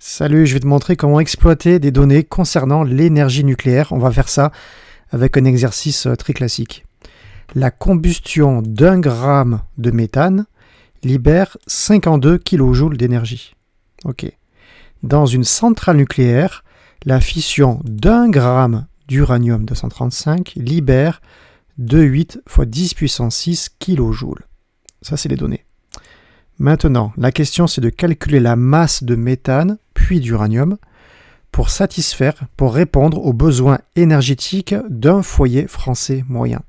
Salut, je vais te montrer comment exploiter des données concernant l'énergie nucléaire. On va faire ça avec un exercice très classique. La combustion d'1 gramme de méthane libère 52 kJ d'énergie. Ok. Dans une centrale nucléaire, la fission d'1 gramme d'uranium-235 libère 2,8 x 10 puissance 6 kJ. Ça, c'est les données. Maintenant, la question, c'est de calculer la masse de méthane puis d'uranium pour répondre aux besoins énergétiques d'un foyer français moyen.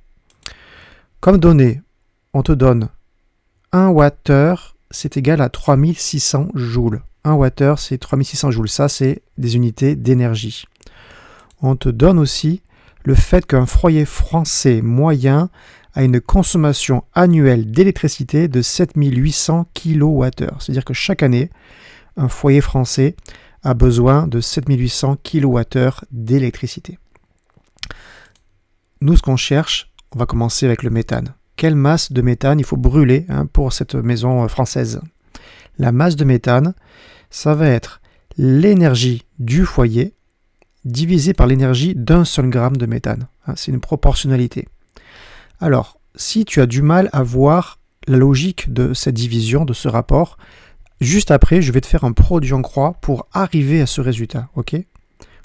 Comme données, on te donne 1 Wh, c'est égal à 3600 joules. 1 Wh, c'est 3600 joules. Ça, c'est des unités d'énergie. On te donne aussi le fait qu'un foyer français moyen a une consommation annuelle d'électricité de 7800 kWh. C'est-à-dire que chaque année, un foyer français a besoin de 7800 kWh d'électricité. Nous, ce qu'on cherche, on va commencer avec le méthane. Quelle masse de méthane il faut brûler pour cette maison française? La masse de méthane, ça va être l'énergie du foyer divisée par l'énergie d'un seul gramme de méthane. C'est une proportionnalité. Alors, si tu as du mal à voir la logique de cette division, de ce rapport, juste après, je vais te faire un produit en croix pour arriver à ce résultat, ok?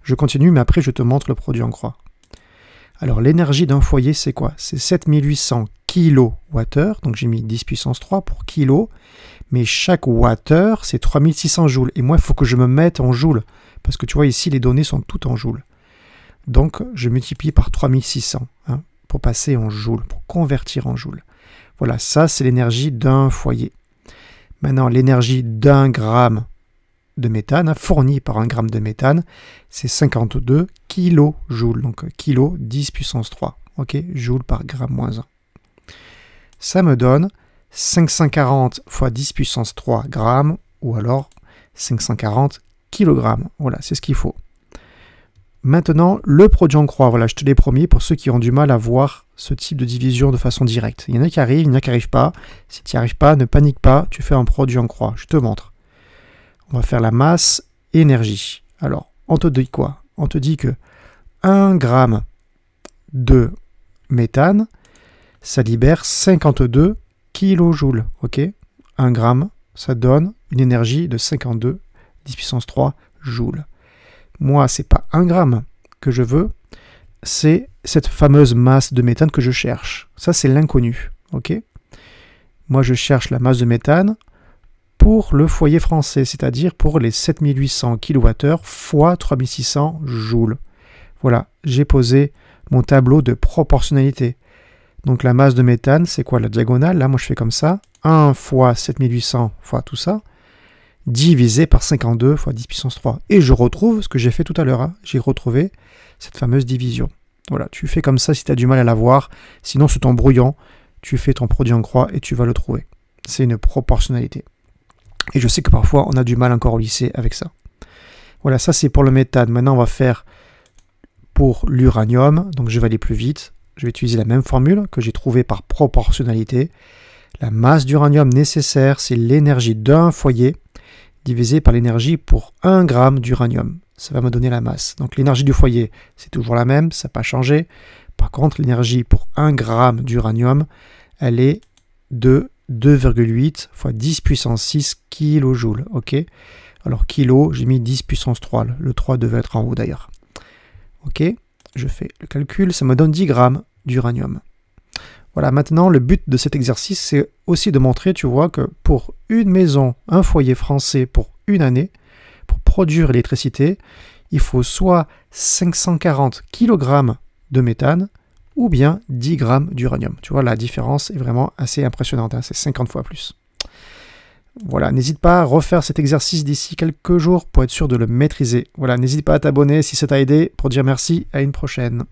Je continue, mais après, je te montre le produit en croix. Alors, l'énergie d'un foyer, c'est quoi? C'est 7800 kWh, donc j'ai mis 10 puissance 3 pour kilo, mais chaque wattheure, c'est 3600 joules. Et moi, il faut que je me mette en joules, parce que tu vois, ici, les données sont toutes en joules. Donc, je multiplie par 3600, pour passer en joules, pour convertir en joules. Voilà, ça c'est l'énergie d'un foyer. Maintenant, l'énergie d'1 gramme de méthane, fournie par 1 gramme de méthane, c'est 52 kJ. Donc kilo 10 puissance 3, ok, joules par gramme moins 1. Ça me donne 540 x 10 puissance 3 grammes, ou alors 540 kg. Voilà, c'est ce qu'il faut. Maintenant, le produit en croix, voilà, je te l'ai promis pour ceux qui ont du mal à voir ce type de division de façon directe. Il y en a qui arrivent, il y en a qui n'arrivent pas. Si tu n'y arrives pas, ne panique pas, tu fais un produit en croix. Je te montre. On va faire la masse énergie. Alors, on te dit quoi? On te dit que 1 gramme de méthane, ça libère 52 kJ. Ok? 1 gramme, ça donne une énergie de 52 10 puissance 3 joules. Moi, ce n'est pas 1 gramme que je veux, c'est cette fameuse masse de méthane que je cherche. Ça, c'est l'inconnu. Okay? Moi, je cherche la masse de méthane pour le foyer français, c'est-à-dire pour les 7800 kWh fois 3600 joules. Voilà, j'ai posé mon tableau de proportionnalité. Donc, la masse de méthane, c'est quoi la diagonale? Là, moi, je fais comme ça. 1 fois 7800 fois tout ça, divisé par 52 fois 10 puissance 3. Et je retrouve ce que j'ai fait tout à l'heure. J'ai retrouvé cette fameuse division. Voilà, tu fais comme ça si tu as du mal à la voir. Sinon, c'est ton brouillon. Tu fais ton produit en croix et tu vas le trouver. C'est une proportionnalité. Et je sais que parfois, on a du mal encore au lycée avec ça. Voilà, ça c'est pour le méthane. Maintenant, on va faire pour l'uranium. Donc, je vais aller plus vite. Je vais utiliser la même formule que j'ai trouvée par proportionnalité. La masse d'uranium nécessaire, c'est l'énergie d'un foyer divisé par l'énergie pour 1 gramme d'uranium. Ça va me donner la masse. Donc l'énergie du foyer, c'est toujours la même, ça n'a pas changé. Par contre, l'énergie pour 1 gramme d'uranium, elle est de 2,8 x 10 puissance 6 kJ. Ok? Alors kilo, j'ai mis 10 puissance 3. Le 3 devait être en haut d'ailleurs. Ok? Je fais le calcul, ça me donne 10 grammes d'uranium. Voilà, maintenant, le but de cet exercice, c'est aussi de montrer, tu vois, que pour une maison, un foyer français pour une année, pour produire l'électricité, il faut soit 540 kg de méthane ou bien 10 grammes d'uranium. Tu vois, la différence est vraiment assez impressionnante, c'est 50 fois plus. Voilà, n'hésite pas à refaire cet exercice d'ici quelques jours pour être sûr de le maîtriser. Voilà, n'hésite pas à t'abonner si ça t'a aidé, pour dire merci, à une prochaine.